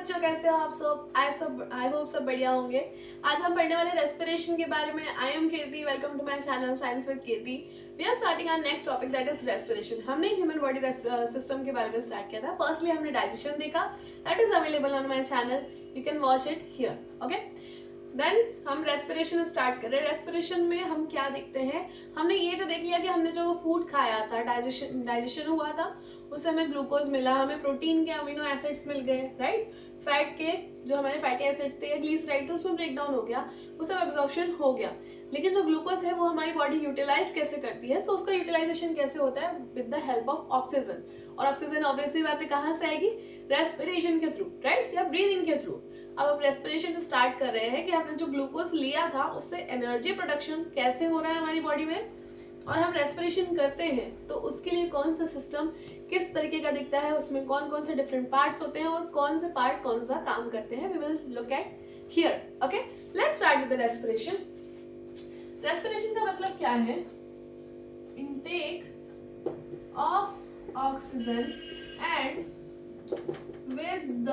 बच्चों, कैसे हो आप सब? आई होप सब बढ़िया होंगे। आज हम पढ़ने वाले रेस्पिरेशन के बारे में। I am Kirti, welcome to my channel science with Kirti. We are starting our next topic, that is respiration. हमने ह्यूमन बॉडी सिस्टम के बारे में स्टार्ट किया था। फर्स्टली हमने डाइजेशन देखा, that is available on my channel, you can watch it here. Okay, then हम respiration start करें। रेस्पिरेशन में हम क्या देखते हैं? हमने ये तो देख लिया कि हमने जो फूड खाया था, डाइजेशन हुआ था, उससे हमें ग्लूकोज मिला, हमें प्रोटीन के अमीनो एसिड्स मिल गए, राइट। फैट के जो हमारे फैटी एसिड्स थे या ग्लिसराइड थे, उसमें ब्रेक डाउन हो गया, वो सब एब्जॉर्प्शन हो गया। लेकिन जो ग्लूकोज है वो हमारी बॉडी यूटिलाइज कैसे करती है? सो उसका यूटिलाइजेशन कैसे होता है? With the help of oxygen. और ऑक्सीजन ऑब्वियसली बात है कहाँ से आएगी? रेस्पिरेशन के थ्रू, राइट, या ब्रीदिंग के थ्रू। अब हम रेस्पिरेशन स्टार्ट कर रहे हैं कि हमने जो ग्लूकोज लिया था उससे एनर्जी प्रोडक्शन कैसे हो रहा है हमारी बॉडी में, और हम रेस्पिरेशन करते हैं तो उसके लिए कौन सा सिस्टम किस तरीके का दिखता है, उसमें कौन कौन से डिफरेंट पार्ट्स होते हैं और कौन से पार्ट कौन सा काम करते हैं, we will look at here. Okay, let's start with the respiration. Respiration का मतलब क्या है? Intake of oxygen and with the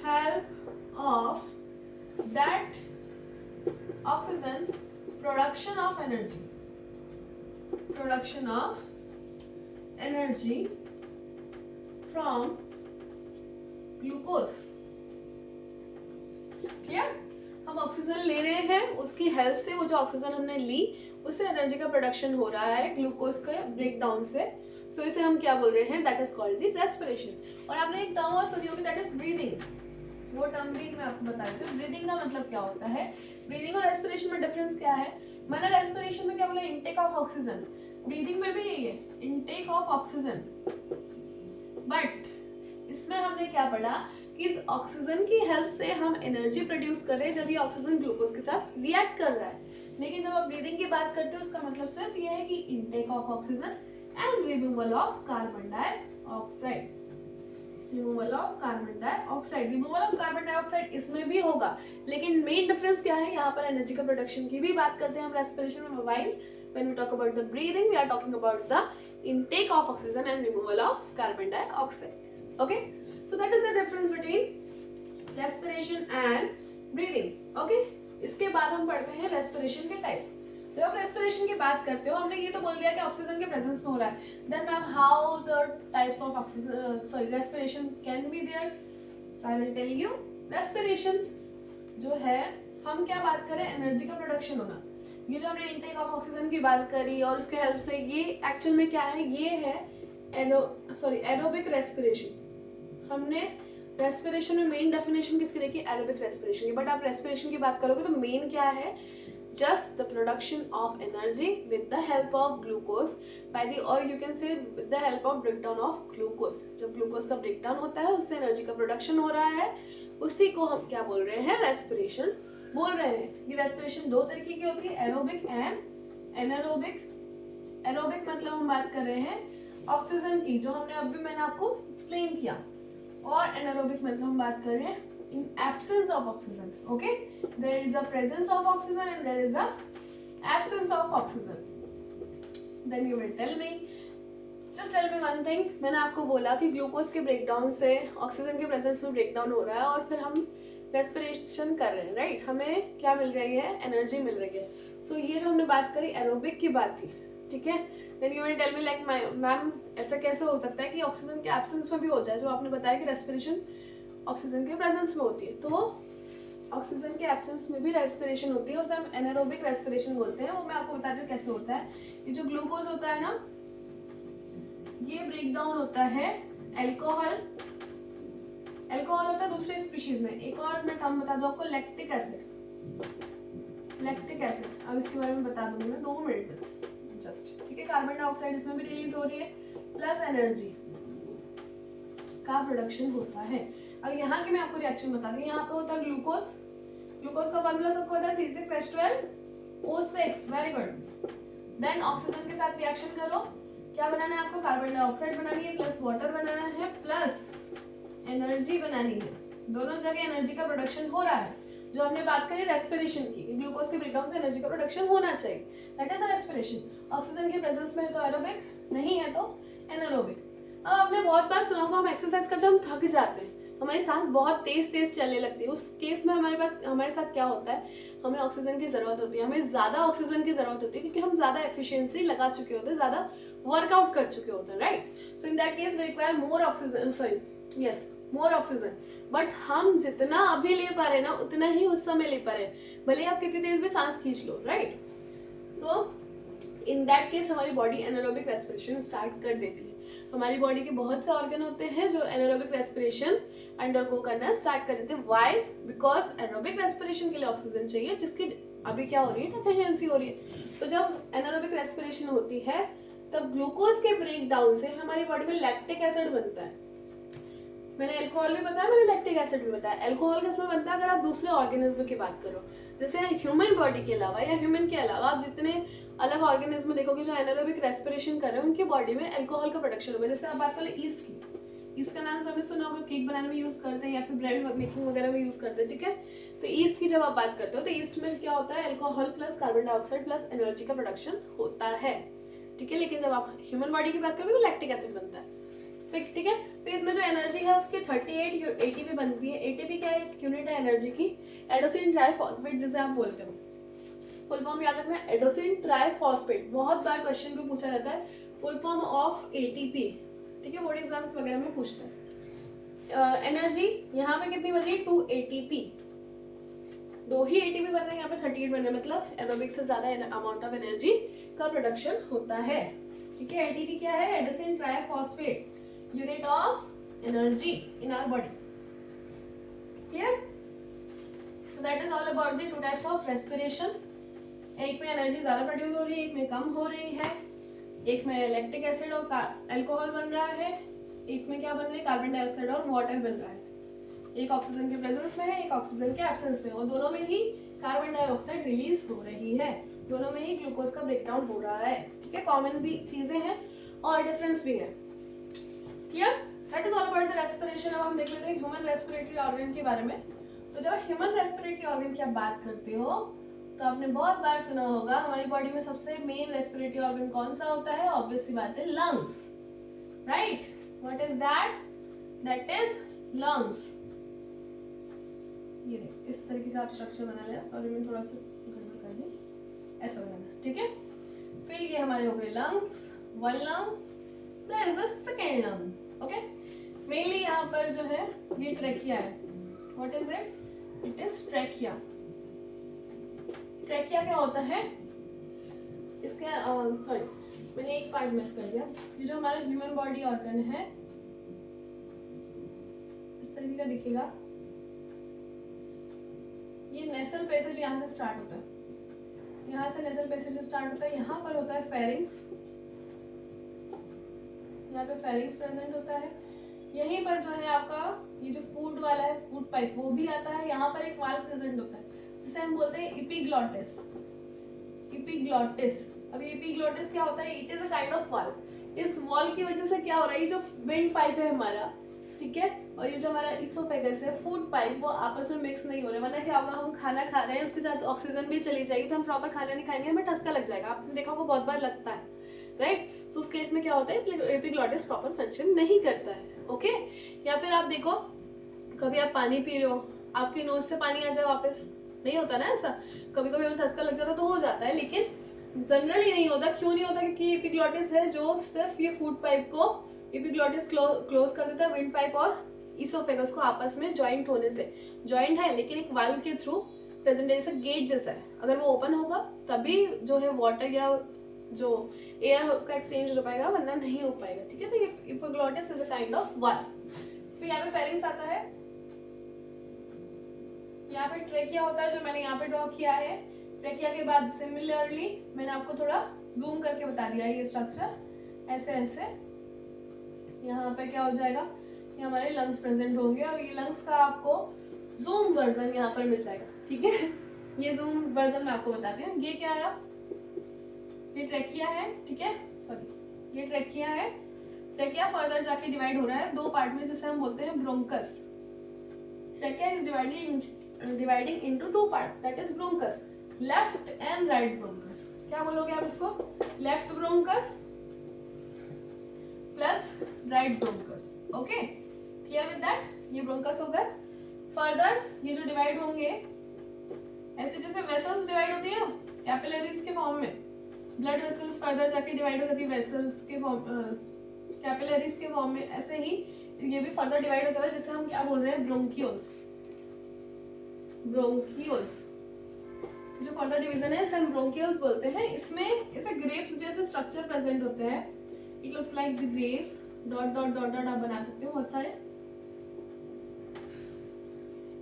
help of that oxygen, production of energy from glucose। Clear? हम ऑक्सीजन ले रहे हैं, उसकी हेल्प से वो जो ऑक्सीजन हमने ली उससे एनर्जी का प्रोडक्शन हो रहा है ग्लूकोज के ब्रेकडाउन से। सो इसे हम क्या बोल रहे हैं? That is called the respiration. और आपने एक टर्म और सुनी होगी, दैट इज ब्रीदिंग। वो टर्म भी मैं आपको बता देती हूँ। ब्रीदिंग का मतलब क्या होता है? ब्रीदिंग और रेस्पिरेशन में डिफरेंस क्या है? मैंने रेस्पिरेशन में क्या बोला? Intake of oxygen. ब्रीदिंग में भी यही है, इनटेक ऑफ ऑक्सीजन। बट इसमें हमने क्या पढ़ा कि इस ऑक्सीजन की हेल्प से हम एनर्जी प्रोड्यूस कर रहे हैं जब ये ऑक्सीजन ग्लूकोज के साथ रिएक्ट कर रहा है। लेकिन जब आप ब्रीदिंग की बात करते हो उसका मतलब सिर्फ ये है कि intake of oxygen and removal of carbon dioxide. Removal of carbon dioxide इसमें भी होगा, लेकिन मेन डिफरेंस क्या है? यहाँ पर एनर्जी का प्रोडक्शन की भी बात करते हैं हम रेस्पिरेशन में, while when we talk about the breathing we are talking about the intake of oxygen and removal of carbon dioxide. Okay, so that is the difference between respiration and breathing. Okay, इसके बाद हम पढ़ते हैं respiration के types. जब आप respiration की बात करते हो, हमने ये तो बोल दिया कि ऑक्सीजन के प्रेजेंस में हो रहा है, then ma'am how the types of oxygen respiration can be there? So I will tell you. Respiration जो है, हम क्या बात करें? एनर्जी का प्रोडक्शन होना। ये जो हमने इनटेक ऑफ ऑक्सीजन की बात करी और उसके हेल्प से, ये एक्चुअल में क्या है? ये है एरोबिक रेस्पिरेशन। हमने रेस्पिरेशन में मेन डेफिनेशन किसकी देखी? एरोबिक रेस्पिरेशन की। बट आप रेस्पिरेशन की बात करोगे तो मेन क्या है? just the production of energy with the help of glucose by the, or you can say with the help of breakdown of glucose। जब ग्लूकोज का ब्रेकडाउन होता है उससे एनर्जी का प्रोडक्शन हो रहा है, उसी को हम क्या बोल रहे हैं? रेस्पिरेशन बोल रहे हैं। ये रेस्पिरेशन दो तरीके की होती है, एरोबिक एंड एनारोबिक। एरोबिक मतलब हम बात कर रहे हैं ऑक्सीजन की, जो हमने अभी मैंने आपको एक्सप्लेन किया, और एनारोबिक मतलब हम बात कर रहे हैं in absence of oxygen. Okay, there is a presence of oxygen and there is a absence of oxygen. Then you will tell me, just tell me one thing। मैंने आपको बोला कि ग्लूकोज के ब्रेकडाउन से ऑक्सीजन के presence में breakdown हो रहा है और फिर हम रेस्पिरेशन कर रहे हैं, राइट। हमें क्या मिल रही है? एनर्जी मिल रही है। सो ये जो हमने बात करी एरोबिक की बात थी, ठीक है। Then you will tell me like ma'am ऐसा कैसे हो सकता है कि ऑक्सीजन के एब्सेंस में भी हो जाए? जो आपने बताया कि रेस्पिरेशन ऑक्सीजन के प्रेजेंस में होती है, तो ऑक्सीजन के एब्सेंस में भी रेस्पिरेशन होती है, उसे हम एनारोबिक रेस्पिरेशन बोलते हैं। वो मैं आपको बताती हूँ कैसे होता है। ये जो ग्लूकोज होता है ना, ये ब्रेक डाउन होता है अल्कोहल होता है दूसरे स्पीशीज में। एक और मैं टर्म बता दूं आपको, लैक्टिक एसिड। अब इसके बारे में बता दूंगी मैं 2 मिनट में जस्ट, ठीक है। कार्बन डाइऑक्साइड इसमें भी रिलीज हो रही है, प्लस एनर्जी का प्रोडक्शन होता है। अब यहाँ के मैं आपको रिएक्शन बता दूं। यहाँ पे होता है ग्लूकोज का फॉर्मूला सबको पता है, C6H12O6। Very good. Then oxygen के साथ रिएक्शन करो, क्या बनाना है आपको? कार्बन डाइऑक्साइड बनानी है, प्लस वाटर बनाना है, प्लस एनर्जी बनानी है। दोनों जगह एनर्जी का प्रोडक्शन हो रहा है। जो हमने बात करी रेस्पिरेशन की, ग्लूकोज के ब्रेकडाउन से एनर्जी का प्रोडक्शन होना चाहिए, that is a respiration. Oxygen के प्रेजेंस में है तो एरोबिक, नहीं है तो एनारोबिक। अब आपने बहुत बार सुना होगा हम एक्सरसाइज करते हैं हम थक जाते हैं, हमारी सांस बहुत तेज तेज चलने लगती है, उस केस में हमारे साथ क्या होता है, हमें ऑक्सीजन की जरूरत होती है, हमें ज्यादा ऑक्सीजन की जरूरत होती है क्योंकि हम ज्यादा एफिशिएंसी लगा चुके होते हैं, ज्यादा वर्कआउट कर चुके होते हैं, right. So in that case we require more oxygen, sorry yes more oxygen. But हम जितना अभी ले पा रहे हैं ना उतना ही उस समय ले पा रहे हैं, भले आप कितनी तेज भी सांस खींच लो, right. So in that case हमारी बॉडी एनारोबिक रेस्पिरेशन स्टार्ट कर देती है। हमारी बॉडी के बहुत से ऑर्गन होते हैं जो एनारोबिक रेस्पिरेशन अंडरगो करना स्टार्ट कर देते हैं। व्हाई? बिकॉज एनारोबिक रेस्पिरेशन के लिए ऑक्सीजन चाहिए जिसकी अभी क्या हो रही है, डेफिशिएंसी हो रही है। तो जब एनारोबिक रेस्पिरेशन होती है तब ग्लूकोज के ब्रेक डाउन से हमारी बॉडी में लैक्टिक एसिड बनता है। मैंने अल्कोहल भी बताया, मैंने लैक्टिक एसिड भी बताया। अल्कोहल किसमें बनता है? अगर आप दूसरे ऑर्गेनिज्म की बात करो, जैसे ह्यूमन बॉडी के अलावा या ह्यूमन के अलावा आप जितने अलग ऑर्गेनिज्म देखोगे जो एनारोबिक रेस्पिरेशन कर रहे हैं उनकी बॉडी में अल्कोहल का प्रोडक्शन होगा। जैसे आप बात करें ईस्ट की, ईस्ट का नाम सबने सुना होगा, केक बनाने में यूज करते हैं या फिर ब्रेड मेकिंग वगैरह में यूज करते हैं, ठीक है। तो ईस्ट की जब आप बात करते हो तो ईस्ट में क्या होता है, alcohol plus carbon dioxide plus energy का प्रोडक्शन होता है, ठीक है। लेकिन जब आप ह्यूमन बॉडी की बात करोगे तो लैक्टिक एसिड बनता है, ठीक है। तो इसमें जो एनर्जी है उसकी 38 एटीपी बनती है। एटीपी क्या है? एक यूनिट है एनर्जी की, एडोसिन ट्राइफॉस्फेट जिसे आप बोलते हो। फुल फॉर्म याद रखना, एडोसिन ट्राइफॉस्फेट। बहुत बार क्वेश्चन में पूछा जाता है फुल फॉर्म ऑफ एटीपी, ठीक है, बोर्ड एग्जाम्स वगैरह में पूछते हैं। एनर्जी यहाँ पे कितनी बन रही है? 2 एटीपी, 2 ही एटीपी बन रहा है, यहाँ पे 38 बन रहा है, मतलब एरोबिक से ज्यादा अमाउंट ऑफ एनर्जी का प्रोडक्शन होता है, ठीक है। एटीपी क्या है? Adenosine triphosphate, unit of energy in our body, clear. So that is all about the 2 types of respiration. एक में एनर्जी ज्यादा प्रोड्यूस हो रही है, एक में कम हो रही है। एक में लैक्टिक एसिड और अल्कोहल बन रहा है, एक में क्या बन रहा है? कार्बन डाइऑक्साइड और वाटर बन रहा है। एक ऑक्सीजन के प्रेजेंस में है, एक ऑक्सीजन के एब्सेंस में, और दोनों में ही कार्बन डाइऑक्साइड रिलीज हो रही है, दोनों में ही ग्लूकोज का ब्रेकडाउन हो रहा है, ठीक है। कॉमन भी चीजें हैं और डिफरेंस भी है, clear. That is all about the respiration. अब हम देख लेते हैं ह्यूमन रेस्पिरेटरी ऑर्गन के बारे में। तो जब ह्यूमन रेस्पिरेटरी ऑर्गन की आप बात करते हो तो आपने बहुत बार सुना होगा हमारी बॉडी में सबसे मेन रेस्पिरेटरी ऑर्गन कौन सा होता है? ऑब्वियस सी बात है, lungs, right. What is that? That is lungs. ये देखो इस तरीके का आप स्ट्रक्चर बना लिया, सॉरी मैंने थोड़ा सा गड़बड़ कर दी, ऐसा बनाना, ठीक है। फिर ये हमारे हो गए lungs, one lung, there is a second lung, okay. Mainly यहाँ पर जो है ये ट्रैकिया है। What is it? It is trachea. Trachea क्या होता है? इसके सॉरी मैंने एक पार्ट मिस कर दिया। ये जो हमारा ह्यूमन बॉडी ऑर्गन है इस तरीके का दिखेगा। ये नेसल पैसेज यहाँ से स्टार्ट होता है, यहाँ से नेसल पैसेज स्टार्ट होता है, यहाँ पर होता है फेरिंग्स, यहाँ पे फेरिंग्स प्रेजेंट होता है। यहीं पर जो है आपका ये जो फूड वाला है, फूड पाइप, वो भी आता है। यहाँ पर एक वाल्व प्रेजेंट होता है जिसे हम बोलते हैं एपिग्लॉटिस। एपिग्लॉटिस, अब एपिग्लॉटिस क्या होता है? It is a kind of valve. इस वाल्व की वजह से क्या हो रहा है, ये जो विंड पाइप है हमारा, ठीक है, और ये जो हमारा इसोफेगस है, फूड पाइप, वो आपस में मिक्स नहीं हो रहे। वरना क्या होगा, हम खाना खा रहे हैं उसके साथ ऑक्सीजन भी चली जाएगी तो हम प्रॉपर खाना नहीं खाएंगे, हमें ठसका लग जाएगा। आपने देखा होगा बहुत बार लगता है, राइट। सो उस केस में क्या होता है, एपिग्लॉटिस प्रॉपर फंक्शन नहीं करता है, ओके। या फिर आप देखो कभी आप पानी पी रहे हो, आपकी नोज से पानी आ जाए वापस, नहीं होता ना ऐसा। कभी कभी हमें ठसका लग जाता तो हो जाता है, लेकिन जनरली नहीं होता। क्यों नहीं होता? क्योंकि एपिग्लॉटिस है जो सिर्फ ये फूड पाइप को, एपिग्लॉटिस क्लोज कर देता है विंड पाइप और इसोफेगस को आपस में ज्वाइंट होने से। ज्वाइंट है लेकिन एक वाल्व के थ्रू प्रेजेंट है, जैसे गेट जैसा है। अगर वो ओपन होगा तभी जो है वाटर या जो एयर है उसका एक्सचेंज हो पाएगा, वरना नहीं हो पाएगा, ठीक है। तो ये epiglottis is a kind of valve. फिर यहाँ पे फेरिंग्स आता है, यहाँ पे ट्रेकिया होता है जो मैंने यहाँ पे ड्रॉ किया है। ट्रेकिया के बाद सिमिलरली मैंने आपको थोड़ा जूम करके बता दिया ये स्ट्रक्चर, ऐसे ऐसे यहाँ पे क्या हो जाएगा, ये हमारे लंग्स प्रेजेंट होंगे और ये लंग्स का आपको जूम वर्जन यहाँ पर मिल जाएगा, ठीक है। ये जूम वर्जन मैं आपको बताती हूँ। ये क्या है, ये ट्रेकिया है, ठीक है, सॉरी ये ट्रेकिया है। ट्रेकिया फर्दर जाके डिवाइड हो रहा है 2 पार्ट में, जिसे हम बोलते हैं bronchus. Trachea is dividing into 2 parts, that is bronchus, left and right bronchus. क्या बोलोगे आप इसको? Left bronchus plus right bronchus, okay, clear with that? ये ब्रोंकस हो गया। फर्दर ये जो डिवाइड होंगे ऐसे जैसे वेसल्स डिवाइड होती है कैपिलरीज के फॉर्म में, ब्लड वेसल्स फर्दर जाके डिवाइड हो जाती है वेसल्स के फॉर्म, कैपिलरीज के फॉर्म में, ऐसे ही ये भी फर्दर डिवाइड हो जाता है जिसे हम क्या बोल रहे हैं, ब्रोंकियोल्स। ब्रोंकियोल्स जो फर्दर डिवीजन है इसे हम ब्रोंकियोल्स बोलते हैं। इसमें ऐसे ग्रेप्स जैसे स्ट्रक्चर प्रेजेंट होते हैं। It looks like the grapes, dot dot dot dot आप बना सकते हो बहुत सारे।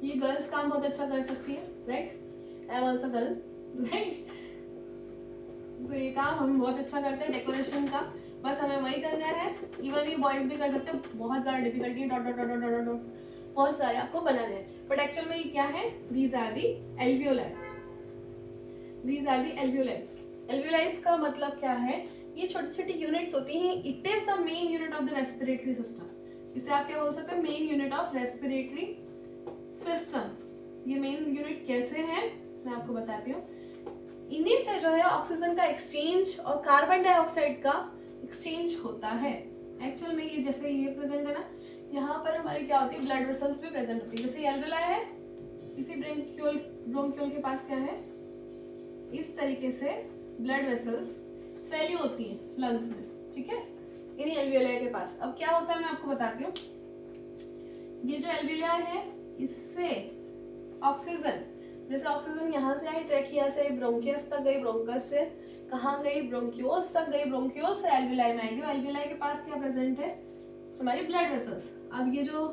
ये गर्ल्स काम बहुत अच्छा कर सकती है, right? I am also girl, right? तो ये काम हम बहुत अच्छा करते हैं डेकोरेशन का, बस हमें वही करना है। इवन ये बॉयज भी कर सकते हैं, बहुत ज्यादा difficulty, dot dot dot dot dot dot बहुत सारे आपको बनाने हैं। बट एक्चुअल में ये क्या है, these are the alveoli. These are the alveoli. Alveoli का मतलब क्या है, ये छोटी छोटी यूनिट्स होती हैं। It is the main unit of the respiratory system. इसे आप क्या बोल सकते हैं, main unit of respiratory system. ये मेन यूनिट कैसे है मैं आपको बताती हूँ। इन्हीं से जो है ऑक्सीजन का एक्सचेंज और कार्बन डाइऑक्साइड का एक्सचेंज होता है। एक्चुअल में ये जैसे ये प्रेजेंट है ना, यहाँ पर हमारी क्या होती है, ब्लड वेसल्स भी प्रेजेंट होती है। जैसे एल्वेलाई है, इसी ब्रोंक्यूल के पास क्या है, इस तरीके से ब्लड वेसल्स फैली होती हैं लंग्स में, ठीक है, इन्हीं एल्वियोलाई के पास। अब क्या होता है मैं आपको बताती हूँ। ये जो एल्वियोलाई है इससे ऑक्सीजन, जैसे ऑक्सीजन यहाँ से आई ट्रैकिया से ब्रोंकियस तक गई, ब्रोंकस से कहाँ गई, ब्रोंक्यूल्स तक गई, ब्रोंक्यूल्स से एल्वियोलाई में आएगी। एल्वियोलाई के पास क्या प्रेजेंट है, हमारी ब्लड वेसल्स। अब ये जो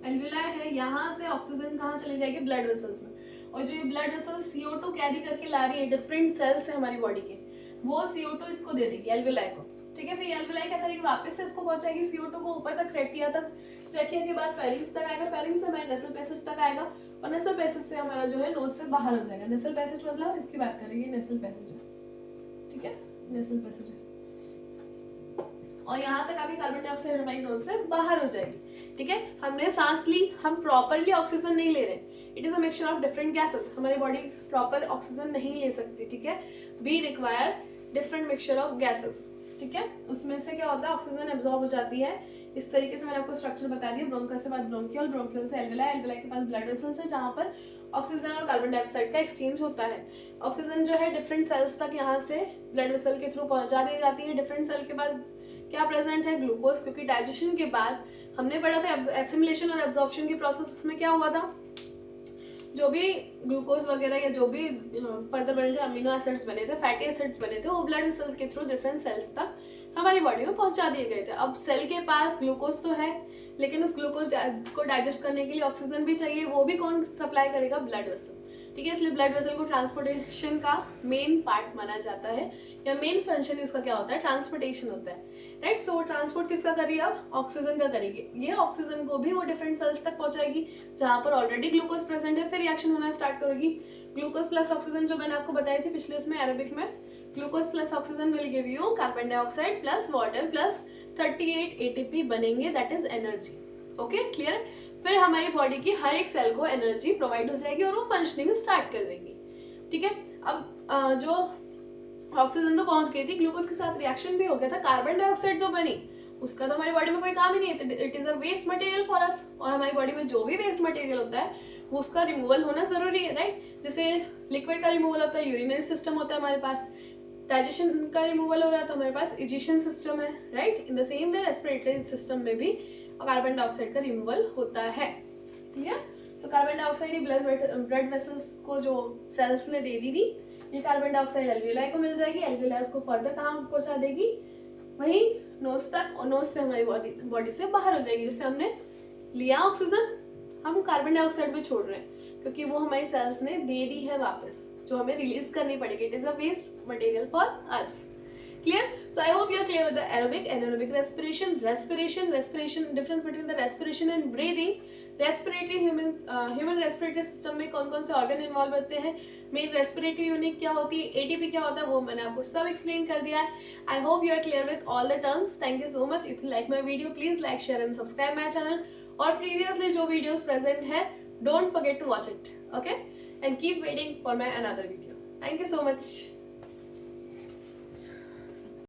एल्वियोलाई है यहाँ से ऑक्सीजन कहाँ चली जाएगी, ब्लड वेसल्स में। और जो ये ब्लड वेसल्स CO2 कैरी करके ला रही है डिफरेंट सेल्स है हमारी बॉडी के, वो CO2 इसको दे देगी एल्वियोलाई को, ठीक है। फिर एल्वियोलाई क्या करेगी, वापस से इसको पहुंचाएगी CO2 को ऊपर तक, ट्रैकिया तक, ट्रैकिया के बाद फेरिंग्स तक आएगा, फेरिंग्स से हमारे नेसल पैसेज तक आएगा, और नेसल पैसेज से हमारा जो है नोज से बाहर हो जाएगा। नेसल पैसेज मतलब इसकी बात करेंगे, नेसल पैसेज है, ठीक है, नेसल पैसेज है। और यहाँ तक आके कार्बन डाइऑक्साइड हमारी नोज से बाहर हो जाएगी, ठीक है। हमने सांस ली, हम प्रॉपरली ऑक्सीजन नहीं ले रहे, it is a mixture of different gases. हमारी बॉडी प्रॉपर ऑक्सीजन नहीं ले सकती, ठीक है। We require different mixture of gases, ठीक है। उसमें से क्या होता है, ऑक्सीजन एब्जॉर्ब हो जाती है। इस तरीके से मैंने आपको स्ट्रक्चर बता दिया। ब्रोंकस से बाद ब्रोंकियल, ब्रोंकियल से एल्वियोलाई, एल्वियोलाई के पास ब्लड वेसल्स है जहाँ पर ऑक्सीजन और कार्बन डाइऑक्साइड का एक्सचेंज होता है। ऑक्सीजन जो है डिफरेंट सेल्स तक यहाँ से ब्लड वेसल के थ्रू पहुंचा दी जाती है। डिफरेंट सेल के पास क्या प्रेजेंट है, ग्लूकोज, क्योंकि डाइजेशन के बाद हमने पढ़ा था एसिमिलेशन और एब्जॉर्प्शन की प्रोसेस, उसमें क्या हुआ था, जो भी ग्लूकोज वगैरह या जो भी फर्दर बने थे, अमीनो एसिड्स बने थे, फैटी एसिड्स बने थे, वो ब्लड वेसल के थ्रू डिफरेंट सेल्स तक हमारी बॉडी में पहुंचा दिए गए थे। अब सेल के पास ग्लूकोज तो है, लेकिन उस ग्लूकोज को डाइजेस्ट करने के लिए ऑक्सीजन भी चाहिए, वो भी कौन सप्लाई करेगा, ब्लड वेसल, ठीक है। इसलिए ब्लड वेसल को ट्रांसपोर्टेशन का मेन पार्ट माना जाता है, या मेन फंक्शन इसका क्या होता है, ट्रांसपोर्टेशन होता है, राइट। सो वो ट्रांसपोर्ट किसका करेगी, अब ऑक्सीजन का करेगी। ये ऑक्सीजन को भी वो डिफरेंट सेल्स तक पहुंचाएगी जहां पर ऑलरेडी ग्लूकोज प्रेजेंट है, फिर रिएक्शन होना स्टार्ट करेगी। ग्लूकोज प्लस ऑक्सीजन जो मैंने आपको बताई थी पिछले इसमें एरोबिक में, glucose plus oxygen will give you carbon dioxide plus water plus 38 ATP बनेंगे, that is energy. Okay, clear. फिर हमारी बॉडी की हर एक सेल को एनर्जी प्रोवाइड हो जाएगी और वो फंक्शनिंग स्टार्ट कर देगी, ठीक है। अब जो ऑक्सीजन तो पहुंच गई थी, ग्लूकोज के साथ रिएक्शन भी हो गया था, कार्बन डाइऑक्साइड जो बनी उसका तो हमारी बॉडी में कोई काम ही नहीं है, it is a waste material for us. और हमारी बॉडी में जो भी वेस्ट मटेरियल होता है वो उसका रिमूवल होना जरूरी है, राइट। जैसे लिक्विड का रिमूवल होता है, यूरिनरी सिस्टम होता है हमारे पास, डाइजेशन का रिमूवल हो रहा है तो हमारे पास इजिशन सिस्टम है, right. In the same way respiratory system में भी कार्बन डाइऑक्साइड का रिमूवल होता है, क्लियर। सो कार्बन डाइऑक्साइड ही ब्लड वेसल्स को जो सेल्स ने दे दी थी, ये कार्बन डाइऑक्साइड एल्वियोलाई को मिल जाएगी, एल्वियोलाई उसको फर्दर कहाँ पहुंचा देगी, वही नोज तक, और नोज से हमारी बॉडी से बाहर हो जाएगी। जैसे हमने लिया ऑक्सीजन, हम कार्बन डाइऑक्साइड भी छोड़ रहे हैं क्योंकि वो हमारी सेल्स ने दे दी है वापस, जो हमें रिलीज करनी पड़ेगी। It is a waste material for us, clear. So I hope you are clear with the aerobic and anaerobic respiration, difference between the respiration and breathing, respiratory human respiratory system में कौन कौन से organ involve होते हैं, main respiratory unit क्या होती है, ATP क्या होता है, वो मैंने आपको सब explain कर दिया है। I hope you are clear with all the terms. Thank you so much. If you like my video, please like, share and subscribe my channel. और previously जो videos present है, don't forget to watch it, okay? And keep waiting for my another video. Thank you so much.